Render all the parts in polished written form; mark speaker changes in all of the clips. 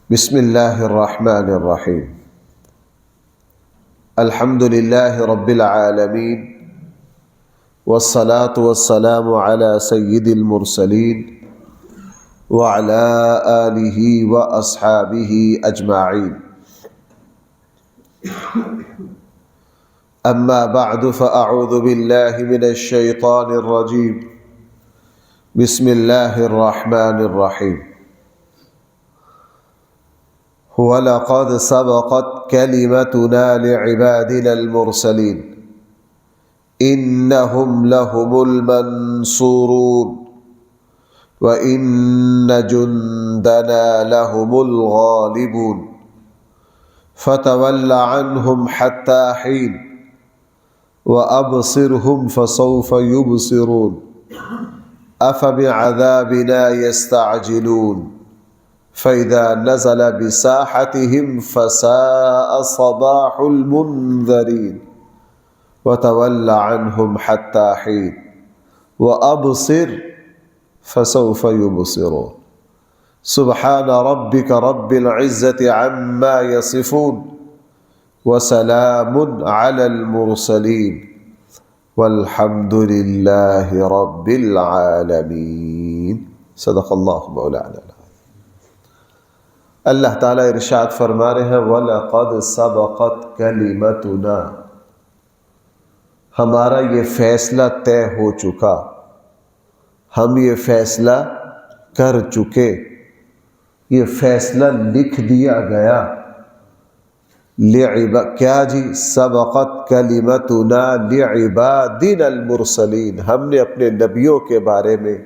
Speaker 1: بسم اللہ الرحمن الرحیم الحمد للہ رب العالمین والصلاة والسلام علی سید المرسلین وعلی آلہ واصحابہ اجمعین اما بعد فاعوذ باللہ من الشیطان الرجیم بسم اللہ الرحمن الرحیم وَلَقَدْ سَبَقَتْ كَلِمَتُنَا لِعِبَادِنَا الْمُرْسَلِينَ إِنَّهُمْ لَهُمُ الْمَنْصُورُونَ وَإِنَّ جُنْدَنَا لَهُمُ الْغَالِبُونَ فَتَوَلَّ عَنْهُمْ حَتَّى حِينٍ وَأَبْصِرْهُمْ فَسَوْفَ يُبْصِرُونَ أَفَبِعَذَابِنَا يَسْتَعْجِلُونَ فَإِذَا نَزَلَ بِسَاحَتِهِمْ فَسَاءَ صَبَاحُ الْمُنذَرِينَ وَتَوَلَّ عَنْهُمْ حَتَّى حِينٍ وَأَبْصِرْ فَسَوْفَ يُبْصِرُونَ سُبْحَانَ رَبِّكَ رَبِّ الْعِزَّةِ عَمَّا يَصِفُونَ وَسَلَامٌ عَلَى الْمُرْسَلِينَ وَالْحَمْدُ لِلَّهِ رَبِّ الْعَالَمِينَ صدق اللہ مولانا۔ اللہ تعالیٰ ارشاد فرما رہے ہیں وَلَقَدْ سَبَقَتْ كَلِمَتُنَا، ہمارا یہ فیصلہ طے ہو چکا، ہم یہ فیصلہ کر چکے، یہ فیصلہ لکھ دیا گیا۔ کیا جی؟ سبقت کلمتنا لعبادنا المرسلین، ہم نے اپنے نبیوں کے بارے میں،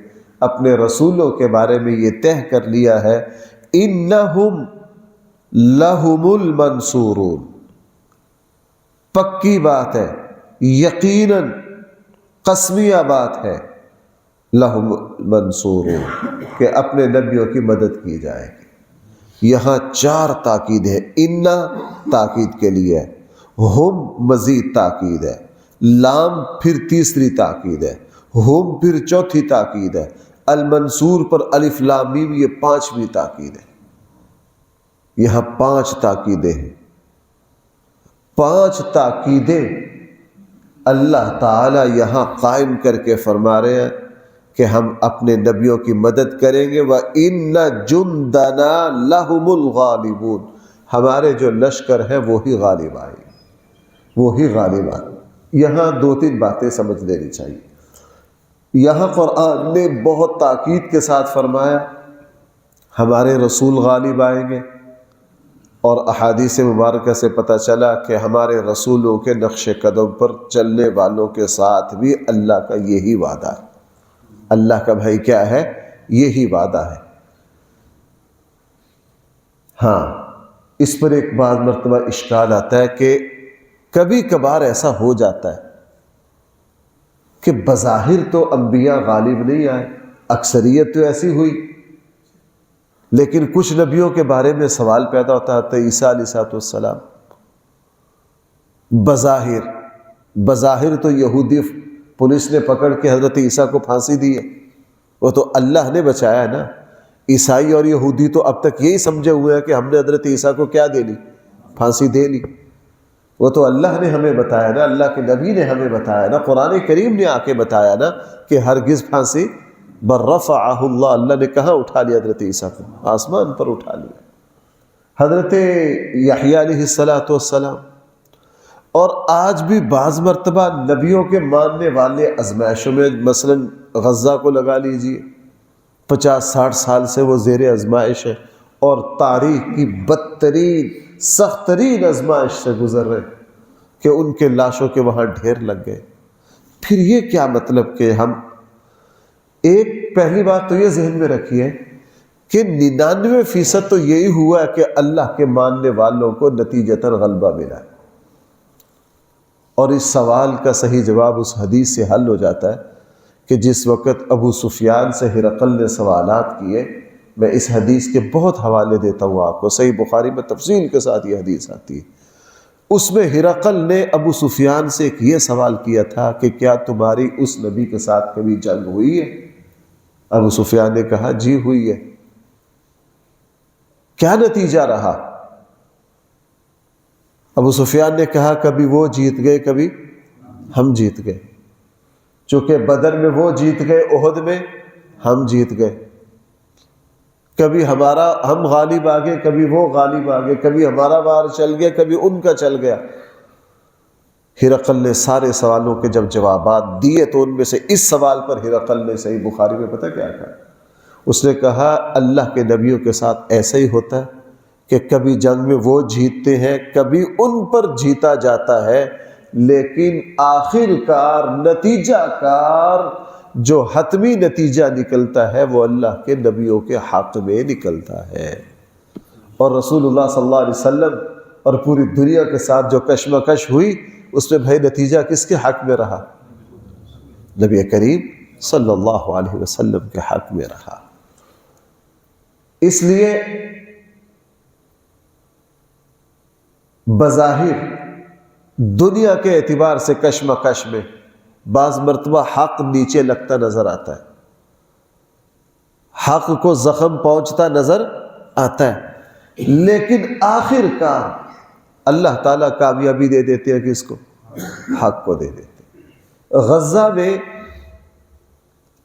Speaker 1: اپنے رسولوں کے بارے میں یہ طے کر لیا ہے انہم لہم المنصورون، پکی بات ہے، یقیناً قسمیہ بات ہے، لہم المنصورون، کہ اپنے نبیوں کی مدد کی جائے گی۔ یہاں چار تاکید ہے، انا تاکید کے لیے ہے، ہم مزید تاکید ہے، لام پھر تیسری تاکید ہے، ہم پھر چوتھی تاکید ہے، المنصور پر الف لام میم یہ پانچویں تاکید ہے۔ یہاں پانچ تاکیدیں ہیں، پانچ تاکیدیں اللہ تعالی یہاں قائم کر کے فرما رہے ہیں کہ ہم اپنے نبیوں کی مدد کریں گے۔ وَإِنَّ جُنْدَنَا لَهُمُ الْغَالِبُونَ، ہمارے جو لشکر ہیں وہی غالب آئیں گے، وہی غالب آئیں گے۔ یہاں دو تین باتیں سمجھ لینی چاہیے۔ یہاں قرآن نے بہت تاکید کے ساتھ فرمایا ہمارے رسول غالب آئیں گے، اور احادیث مبارکہ سے پتہ چلا کہ ہمارے رسولوں کے نقش قدم پر چلنے والوں کے ساتھ بھی اللہ کا یہی وعدہ ہے۔ اللہ کا بھائی کیا ہے؟ یہی وعدہ ہے۔ ہاں، اس پر ایک بعض مرتبہ اشکال آتا ہے کہ کبھی کبھار ایسا ہو جاتا ہے کہ بظاہر تو انبیاء غالب نہیں آئے، اکثریت تو ایسی ہوئی، لیکن کچھ نبیوں کے بارے میں سوال پیدا ہوتا ہے۔ عیسیٰ علیہ السلام بظاہر تو یہودی پولیس نے پکڑ کے حضرت عیسیٰ کو پھانسی دی ہے، وہ تو اللہ نے بچایا ہے نا۔ عیسائی اور یہودی تو اب تک یہی سمجھے ہوئے ہیں کہ ہم نے حضرت عیسیٰ کو کیا دے لی؟ پھانسی دے لی۔ وہ تو اللہ نے ہمیں بتایا نا، اللہ کے نبی نے ہمیں بتایا نا، قرآن کریم نے آ کے بتایا نا کہ ہرگز پھانسی بل رفعہ اللہ، اللہ نے کہاں اٹھا لیا حضرت عیسیٰ کو؟ آسمان پر اٹھا لیا۔ حضرت یحییٰ علیہ السلام، اور آج بھی بعض مرتبہ نبیوں کے ماننے والے آزمائشوں میں، مثلا غزہ کو لگا لیجئے، 50-60 سال سے وہ زیر آزمائش ہے، اور تاریخ کی بدترین سخت ترین آزمائش سے گزر رہے کہ ان کے لاشوں کے وہاں ڈھیر لگ گئے۔ پھر یہ کیا مطلب کہ ہم ایک پہلی بات تو یہ ذہن میں رکھیے کہ 99% تو یہی ہوا ہے کہ اللہ کے ماننے والوں کو نتیجتاً غلبہ ملا ہے۔ اور اس سوال کا صحیح جواب اس حدیث سے حل ہو جاتا ہے کہ جس وقت ابو سفیان سے ہرقل نے سوالات کیے، میں اس حدیث کے بہت حوالے دیتا ہوں آپ کو، صحیح بخاری میں تفصیل کے ساتھ یہ حدیث آتی ہے۔ اس میں ہرقل نے ابو سفیان سے ایک یہ سوال کیا تھا کہ کیا تمہاری اس نبی کے ساتھ کبھی جنگ ہوئی ہے؟ ابو سفیان نے کہا جی ہوئی ہے۔ کیا نتیجہ رہا؟ ابو سفیان نے کہا کبھی وہ جیت گئے کبھی ہم جیت گئے، چونکہ بدر میں وہ جیت گئے، احد میں ہم جیت گئے، کبھی ہم غالب آ گئے کبھی وہ غالب آ گئے، کبھی ہمارا وار چل گیا کبھی ان کا چل گیا۔ ہرقل نے سارے سوالوں کے جب جوابات دیے تو ان میں سے اس سوال پر ہرقل نے صحیح بخاری میں پتہ کیا کہا؟ اس نے کہا اللہ کے نبیوں کے ساتھ ایسا ہی ہوتا ہے کہ کبھی جنگ میں وہ جیتتے ہیں کبھی ان پر جیتا جاتا ہے، لیکن آخر کار نتیجہ کار جو حتمی نتیجہ نکلتا ہے وہ اللہ کے نبیوں کے حق میں نکلتا ہے۔ اور رسول اللہ صلی اللہ علیہ وسلم اور پوری دنیا کے ساتھ جو کشمکش ہوئی اس میں بھائی نتیجہ کس کے حق میں رہا؟ نبی کریم صلی اللہ علیہ وسلم کے حق میں رہا۔ اس لیے بظاہر دنیا کے اعتبار سے کشمکش میں بعض مرتبہ حق نیچے لگتا نظر آتا ہے، حق کو زخم پہنچتا نظر آتا ہے، لیکن آخر کار اللہ تعالیٰ کامیابی دے دیتے ہیں کس کو؟ حق کو دے دیتے ہیں۔ غزہ میں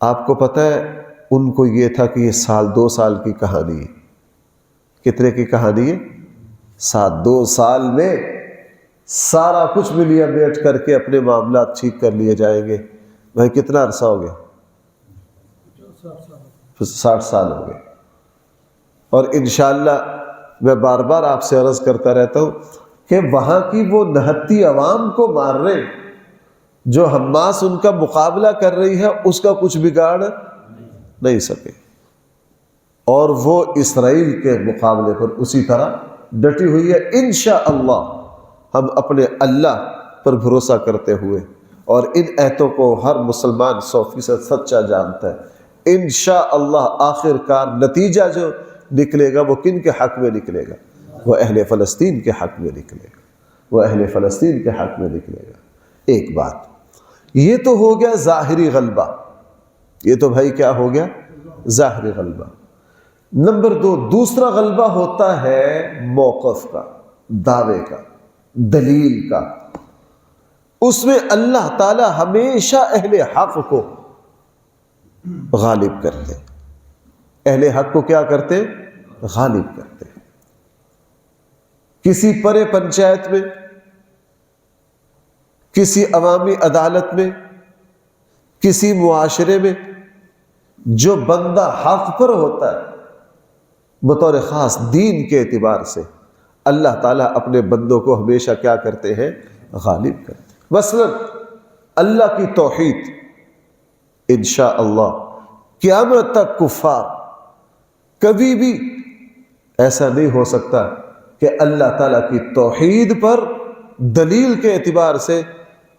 Speaker 1: آپ کو پتہ ہے ان کو یہ تھا کہ یہ 2 سال کی کہانی ہے۔ کتنے کی کہانی ہے؟ 2 سال میں سارا کچھ ملیا بیٹھ کر کے اپنے معاملات ٹھیک کر لیے جائیں گے۔ بھائی کتنا عرصہ ہو گیا؟ 60 سال ہو گئے۔ اور انشاءاللہ میں بار بار آپ سے عرض کرتا رہتا ہوں کہ وہاں کی وہ نہتی عوام کو مار رہے، جو حماس ان کا مقابلہ کر رہی ہے اس کا کچھ بگاڑ نہیں سکے، اور وہ اسرائیل کے مقابلے پر اسی طرح ڈٹی ہوئی ہے۔ انشاءاللہ ہم اپنے اللہ پر بھروسہ کرتے ہوئے، اور ان ایتوں کو ہر مسلمان 100% سچا جانتا ہے، انشاءاللہ آخر کار نتیجہ جو نکلے گا وہ کن کے حق میں نکلے گا؟ وہ اہل فلسطین کے حق میں نکلے گا، وہ اہل فلسطین کے حق میں نکلے گا۔ ایک بات یہ تو ہو گیا ظاہری غلبہ، یہ تو بھائی کیا ہو گیا؟ ظاہری غلبہ۔ نمبر 2 دوسرا غلبہ ہوتا ہے موقف کا، دعوے کا، دلیل کا۔ اس میں اللہ تعالی ہمیشہ اہل حق کو غالب کرتے، اہل حق کو کیا کرتے؟ غالب کرتے۔ کسی پرے پنچایت میں، کسی عوامی عدالت میں، کسی معاشرے میں جو بندہ حق پر ہوتا ہے، بطور خاص دین کے اعتبار سے اللہ تعالیٰ اپنے بندوں کو ہمیشہ کیا کرتے ہیں؟ غالب کرتے ہیں۔ مثلا اللہ کی توحید، انشاءاللہ قیامت تک کفار کبھی بھی ایسا نہیں ہو سکتا کہ اللہ تعالیٰ کی توحید پر دلیل کے اعتبار سے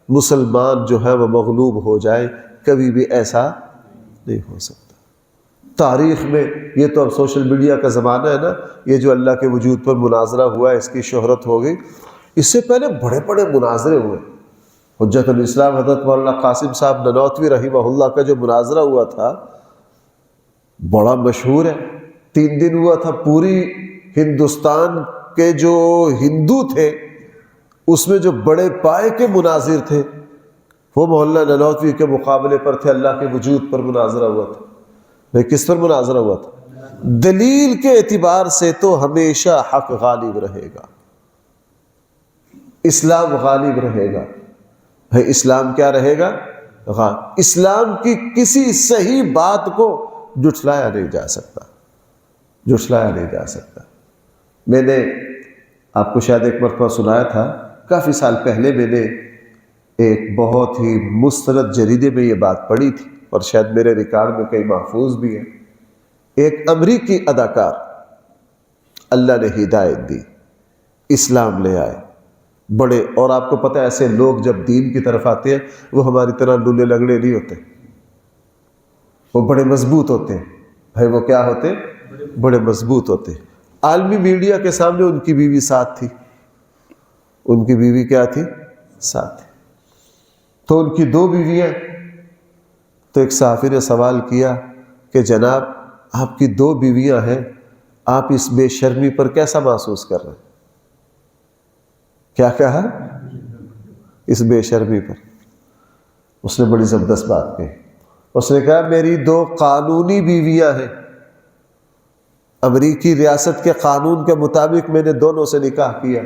Speaker 1: مسلمان جو ہے وہ مغلوب ہو جائے، کبھی بھی ایسا نہیں ہو سکتا۔ تاریخ میں یہ تو اب سوشل میڈیا کا زمانہ ہے نا، یہ جو اللہ کے وجود پر مناظرہ ہوا ہے اس کی شہرت ہو گئی، اس سے پہلے بڑے بڑے مناظرے ہوئے۔ حجت الاسلام حضرت مولانا قاسم صاحب ننوتوی رحمہ اللہ کا جو مناظرہ ہوا تھا بڑا مشہور ہے، 3 دن ہوا تھا۔ پوری ہندوستان کے جو ہندو تھے اس میں جو بڑے پائے کے مناظر تھے وہ مولانا ننوتوی کے مقابلے پر تھے، اللہ کے وجود پر مناظرہ ہوا تھا۔ کس پر مناظرہ ہوا تھا؟ دلیل کے اعتبار سے تو ہمیشہ حق غالب رہے گا، اسلام غالب رہے گا۔ اسلام کیا رہے گا؟ اسلام کی کسی صحیح بات کو جھٹلایا نہیں جا سکتا، جھٹلایا نہیں جا سکتا۔ میں نے آپ کو شاید ایک مرتبہ سنایا تھا، کافی سال پہلے میں نے ایک بہت ہی مستند جریدے میں یہ بات پڑھی تھی، اور شاید میرے ریکارڈ میں کئی محفوظ بھی ہے۔ ایک امریکی اداکار، اللہ نے ہدایت دی، اسلام لے آئے بڑے، اور آپ کو پتہ ہے ایسے لوگ جب دین کی طرف آتے ہیں وہ ہماری طرح لولے لگڑے نہیں ہوتے، وہ بڑے مضبوط ہوتے ہیں۔ بھائی وہ کیا ہوتے؟ بڑے مضبوط ہوتے ہیں۔ عالمی میڈیا کے سامنے ان کی بیوی ساتھ تھی، ان کی بیوی کیا تھی؟ ساتھ تھی۔ تو ان کی 2 بیویاں، تو ایک صحافی نے سوال کیا کہ جناب آپ کی 2 بیویاں ہیں آپ اس بے شرمی پر کیسا محسوس کر رہے ہیں؟ کیا کہا؟ اس بے شرمی پر اس نے بڑی زبردست بات کہی. اس نے کہا میری 2 قانونی بیویاں ہیں، امریکی ریاست کے قانون کے مطابق میں نے دونوں سے نکاح کیا.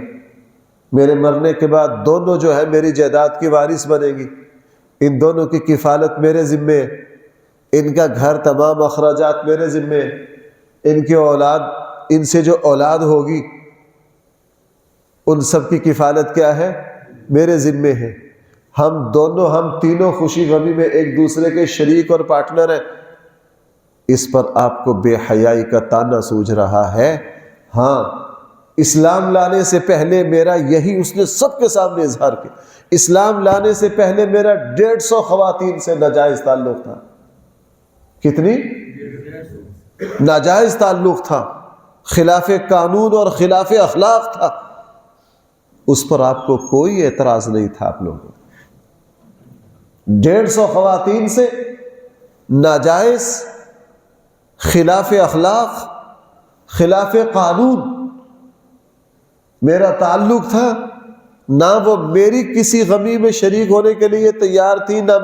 Speaker 1: میرے مرنے کے بعد دونوں جو ہے میری جائیداد کی وارث بنے گی. ان دونوں کی کفالت میرے ذمے ہے، ان کا گھر تمام اخراجات میرے ذمے ہے، ان کی اولاد، ان سے جو اولاد ہوگی ان سب کی کفالت کیا ہے؟ میرے ذمے ہے. ہم تینوں خوشی غمی میں ایک دوسرے کے شریک اور پارٹنر ہیں. اس پر آپ کو بے حیائی کا طعنہ سوجھ رہا ہے. ہاں، اسلام لانے سے پہلے میرا یہی اس نے سب کے سامنے اظہار کیا. اسلام لانے سے پہلے میرا 150 خواتین سے ناجائز تعلق تھا. کتنی؟ ناجائز تعلق تھا، خلاف قانون اور خلاف اخلاق تھا. اس پر آپ کو کوئی اعتراض نہیں تھا. آپ لوگوں 150 خواتین سے ناجائز، خلاف اخلاق، خلاف قانون میرا تعلق تھا. نہ وہ میری کسی غمی میں شریک ہونے کے لیے تیار تھی، نہ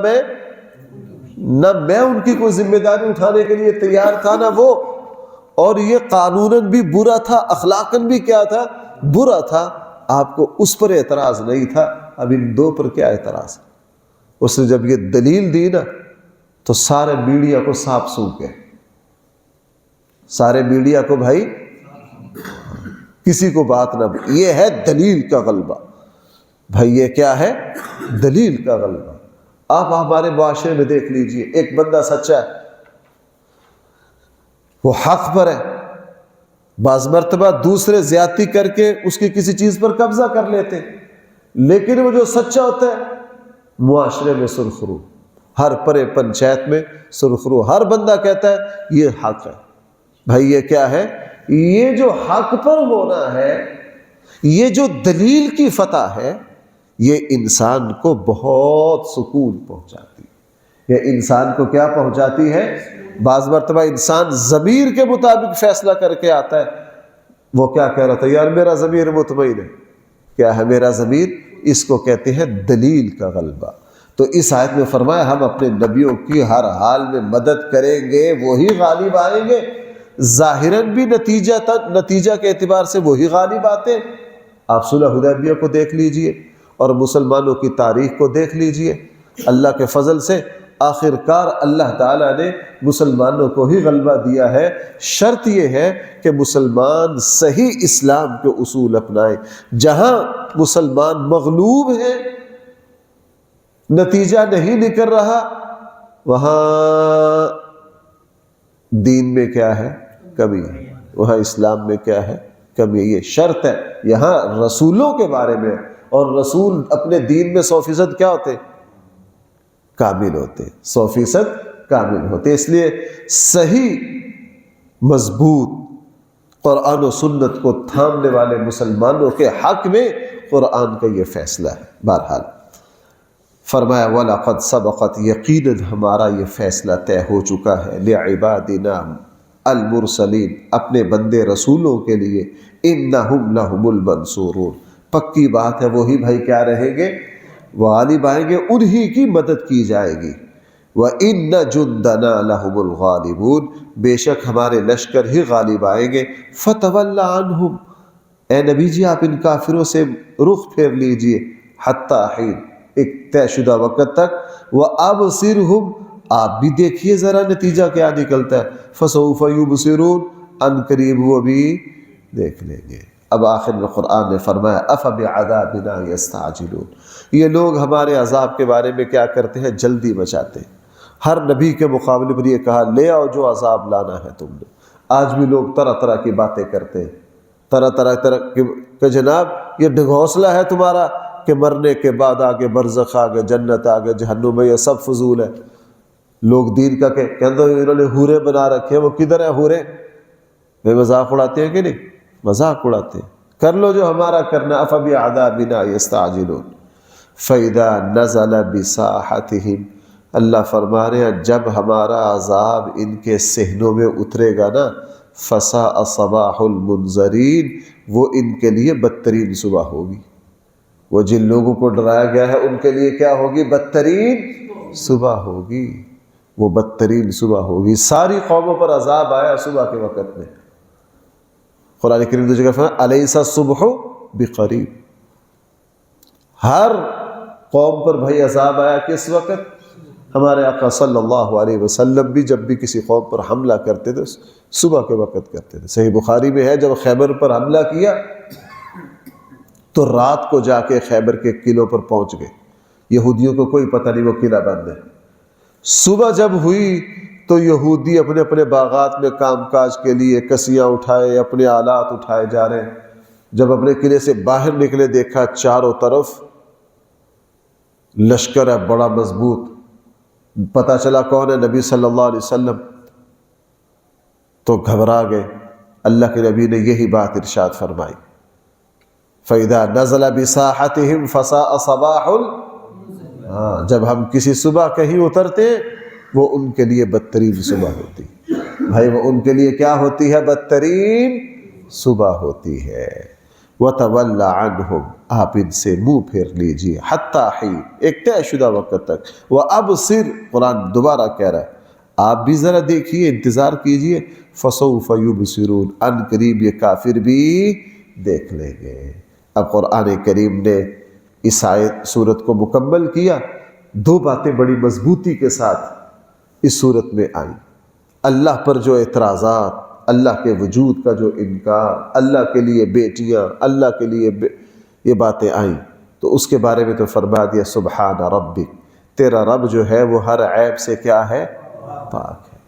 Speaker 1: میں ان کی کوئی ذمہ داری اٹھانے کے لیے تیار تھا، نہ وہ. اور یہ قانوناً بھی برا تھا، اخلاقاً بھی کیا تھا؟ برا تھا. آپ کو اس پر اعتراض نہیں تھا. اب ان 2 پر کیا اعتراض؟ اس نے جب یہ دلیل دی نا تو سارے میڈیا کو سانپ سونپ گئے. سارے میڈیا کو بھائی کسی کو بات نہ. یہ ہے دلیل کا غلبہ. بھائی یہ کیا ہے؟ دلیل کا غلبہ. آپ ہمارے معاشرے میں دیکھ لیجئے، ایک بندہ سچا ہے، وہ حق پر ہے، بعض مرتبہ دوسرے زیادتی کر کے اس کی کسی چیز پر قبضہ کر لیتے، لیکن وہ جو سچا ہوتا ہے معاشرے میں سرخرو، ہر پرے پنچایت میں سرخرو. ہر بندہ کہتا ہے یہ حق ہے. بھائی یہ کیا ہے؟ یہ جو حق پر ہونا ہے، یہ جو دلیل کی فتح ہے، یہ انسان کو بہت سکون پہنچاتی ہے. یہ انسان کو کیا پہنچاتی ہے؟ بعض مرتبہ انسان ضمیر کے مطابق فیصلہ کر کے آتا ہے. وہ کیا کہہ رہا تھا؟ یار میرا ضمیر مطمئن ہے. کیا ہے میرا ضمیر؟ اس کو کہتے ہیں دلیل کا غلبہ. تو اس آیت میں فرمایا ہم اپنے نبیوں کی ہر حال میں مدد کریں گے، وہی غالب آئیں گے. ظاہراً بھی نتیجہ کے اعتبار سے وہی غالب آتے. آپ صلح حدیبیہ کو دیکھ لیجئے اور مسلمانوں کی تاریخ کو دیکھ لیجئے. اللہ کے فضل سے آخر کار اللہ تعالیٰ نے مسلمانوں کو ہی غلبہ دیا ہے. شرط یہ ہے کہ مسلمان صحیح اسلام کے اصول اپنائیں. جہاں مسلمان مغلوب ہے، نتیجہ نہیں نکل رہا، وہاں دین میں کیا ہے؟ کمی ہے. وہاں اسلام میں کیا ہے؟ کمی. یہ شرط ہے. یہاں رسولوں کے بارے میں، اور رسول اپنے دین میں 100% کیا ہوتے؟ کامل ہوتے. 100% کامل ہوتے. اس لیے صحیح مضبوط قرآن و سنت کو تھامنے والے مسلمانوں کے حق میں قرآن کا یہ فیصلہ ہے. بہرحال فرمایا وَلَقَدْ سَبَقَتْ، یقیناً ہمارا یہ فیصلہ طے ہو چکا ہے، لِعِبَادِنَا المرسلین، اپنے بندے رسولوں کے لیے، اِنَّهُمْ لَهُمُ الْمَنْصُورُونَ، پکی بات ہے وہی بھائی کیا رہیں گے؟ غالب آئیں گے، انہی کی مدد کی جائے گی. وَإِنَّ جُنْدَنَا لَهُمُ الْغَالِبُونَ، بے شک ہمارے لشکر ہی غالب آئیں گے. فَتَوَلَّ عَنْهُمْ، اے نبی جی آپ ان کافروں سے رخ پھیر لیجئے، حَتَّى حِينٍ، ایک طے شدہ وقت تک. وَأَبْصِرْهُمْ، آپ بھی دیکھیے ذرا نتیجہ کیا نکلتا ہے. فَسَوْفَ يُبْصِرُونَ، ان قریب وہ بھی دیکھ لیں گے. اب آخر میں قرآن نے فرمایا أَفَبِعَذَابِنَا يَسْتَعْجِلُونَ، یہ لوگ ہمارے عذاب کے بارے میں کیا کرتے ہیں؟ جلدی مچاتے ہیں. ہر نبی کے مقابلے پر یہ کہا لے آؤ جو عذاب لانا ہے تم نے. آج بھی لوگ طرح طرح کی باتیں کرتے ہیں، طرح کہ جناب یہ ڈھگوسلہ ہے تمہارا کہ مرنے کے بعد آگے برزخ، آگے جنت، آگے جہنم ہے، یہ سب فضول ہے. لوگ دین کا کہتے ہیں انہوں نے حورے بنا رکھے ہیں. وہ کدھر ہیں حورے؟ وہ مذاق اڑاتے ہیں کہ نہیں؟ مذاق اڑاتے ہیں. کر لو جو ہمارا کرنا. أَفَبِعَذَابِنَا يَسْتَعْجِلُونَ فَإِذَا نَزَلَ بِسَاحَتِهِمْ، اللہ فرما رہے ہیں جب ہمارا عذاب ان کے صحنوں میں اترے گا نا، فساء صباح المنذرین، وہ ان کے لیے بدترین صبح ہوگی۔ وہ جن لوگوں کو ڈرایا گیا ہے ان کے لیے کیا ہوگی؟ بدترین صبح ہوگی، وہ بدترین صبح ہوگی۔ ساری قوموں پر عذاب آیا صبح کے وقت میں۔ قرآن کریم دوسری جگہ فرمایا الیس الصبح بقریب، ہر قوم پر بھائی عذاب آیا کس وقت؟ ہمارے آقا صلی اللہ علیہ وسلم بھی جب بھی کسی قوم پر حملہ کرتے تھے صبح کے وقت کرتے تھے۔ صحیح بخاری میں ہے جب خیبر پر حملہ کیا تو رات کو جا کے خیبر کے قلعوں پر پہنچ گئے، یہودیوں کو کوئی پتہ نہیں وہ قلعہ بند ہے۔ صبح جب ہوئی تو یہودی اپنے اپنے باغات میں کام کاج کے لیے کسیاں اٹھائے، اپنے آلات اٹھائے جا رہے ہیں۔ جب اپنے قلعے سے باہر نکلے دیکھا چاروں طرف لشکر ہے بڑا مضبوط، پتہ چلا کون ہے؟ نبی صلی اللہ علیہ وسلم، تو گھبرا گئے۔ اللہ کے نبی نے یہی بات ارشاد فرمائی فَإِذَا نَزَلَ بِسَاحَتِهِمْ فَسَاءَ صَبَاحُ، جب ہم کسی صبح کہیں اترتے وہ ان کے لیے بدترین صبح ہوتی۔ بھائی وہ ان کے لیے کیا ہوتی ہے؟ بدترین صبح ہوتی ہے۔ وَتَوَلَّ عَنْهُمْ، آپ ان سے منہ پھیر لیجئے، حَتَّى حِينٍ، ایک طے شدہ وقت تک۔ وَأَبْصِرْ، قرآن دوبارہ کہہ رہا ہے آپ بھی ذرا دیکھیے، انتظار کیجئے۔ فَسَوْفَ يُبْصِرُونَ، ان قریب یہ کافر بھی دیکھ لیں گے۔ اب قرآن کریم نے اس آیت سورت کو مکمل کیا، دو باتیں بڑی مضبوطی کے ساتھ اس صورت میں آئیں۔ اللہ پر جو اعتراضات، اللہ کے وجود کا جو انکار، اللہ کے لیے بیٹیاں، اللہ کے لیے یہ باتیں آئیں تو اس کے بارے میں تو فرما دیا سبحان ربک، تیرا رب جو ہے وہ ہر عیب سے کیا ہے؟ پاک ہے،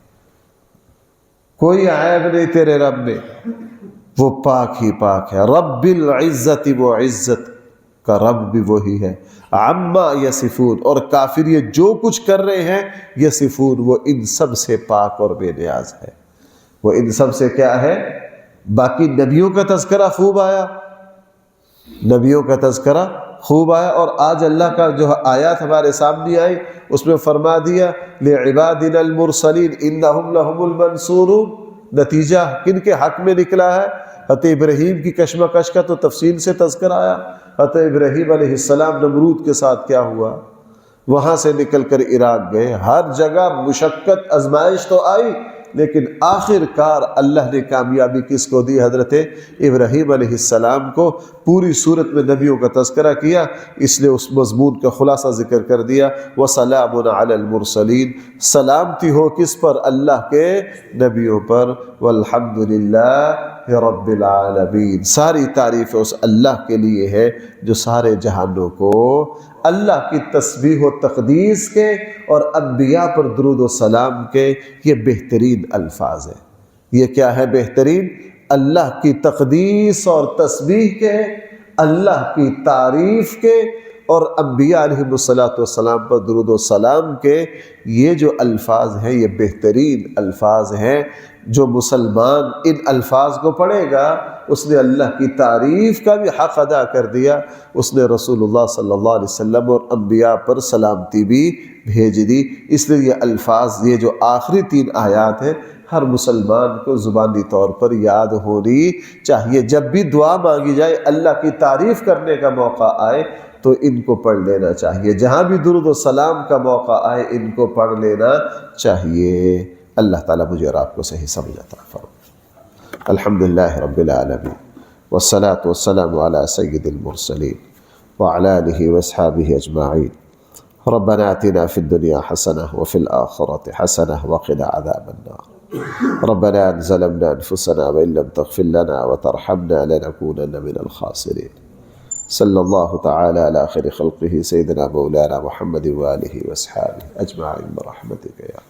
Speaker 1: کوئی عیب نہیں تیرے رب میں، وہ پاک ہی پاک ہے۔ رب العزت، وہ عزت کا رب بھی وہی ہے۔ عما یصفون، اور کافر یہ جو کچھ کر رہے ہیں یصفون، وہ ان سب سے پاک اور بے نیاز ہے، وہ ان سب سے کیا ہے؟ باقی نبیوں کا تذکرہ خوب آیا، نبیوں کا تذکرہ خوب آیا، اور آج اللہ کا جو آیات ہمارے سامنے آئی اس میں فرما دیا لعبادنا المرسلین انہم لہم المنصورون۔ نتیجہ کن کے حق میں نکلا ہے؟ حضرت ابراہیم کی کشمکش کا تو تفصیل سے تذکرہ آیا۔ حضرت ابراہیم علیہ السلام نمرود کے ساتھ کیا ہوا، وہاں سے نکل کر عراق گئے، ہر جگہ مشقت آزمائش تو آئی، لیکن آخر کار اللہ نے کامیابی کس کو دی؟ حضرت ابراہیم علیہ السلام کو۔ پوری صورت میں نبیوں کا تذکرہ کیا، اس لیے اس مضمون کا خلاصہ ذکر کر دیا وَسَلَامٌ عَلَى الْمُرْسَلِينَ، سلامتی ہو کس پر؟ اللہ کے نبیوں پر۔ وَالْحَمْدُ لِلَّهِ رَبِّ الْعَالَمِينَ، ساری تعریف اس اللہ کے لیے ہے جو سارے جہانوں کو اللہ کی تسبیح و تقدیس کے اور انبیاء پر درود و سلام کے یہ بہترین الفاظ ہیں۔ یہ کیا ہے بہترین؟ اللہ کی تقدیس اور تسبیح کے، اللہ کی تعریف کے، اور انبیاء علیہ الصلوۃ پر درود و سلام کے۔ یہ جو الفاظ ہیں یہ بہترین الفاظ ہیں۔ جو مسلمان ان الفاظ کو پڑھے گا اس نے اللہ کی تعریف کا بھی حق ادا کر دیا، اس نے رسول اللہ صلی اللہ علیہ وسلم اور انبیاء پر سلامتی بھی بھیج دی۔ اس لیے یہ الفاظ، یہ جو آخری 3 آیات ہیں، ہر مسلمان کو زبانی طور پر یاد ہونی چاہیے۔ جب بھی دعا مانگی جائے، اللہ کی تعریف کرنے کا موقع آئے تو ان کو پڑھ لینا چاہیے، جہاں بھی درود و سلام کا موقع آئے ان کو پڑھ لینا چاہیے۔ اللہ تعالیٰ مجھے اور آپ کو صحیح سمجھ عطا فرمائے۔ الحمدللہ رب العالمین، والصلاة والسلام علی سید المرسلین وعلی آلہ واصحابہ اجمعین۔ ربنا آتنا فی الدنیا حسنہ وفی الآخرۃ حسنہ وقنا عذاب النار۔ ربنا ظلمنا انفسنا وإن لم تغفر لنا وترحمنا لنكونن من الخاسرین۔ صلی اللہ تعالی علی خیر خلقہ سیدنا مولانا محمد وآلہ واصحابہ اجمعین برحمتک یا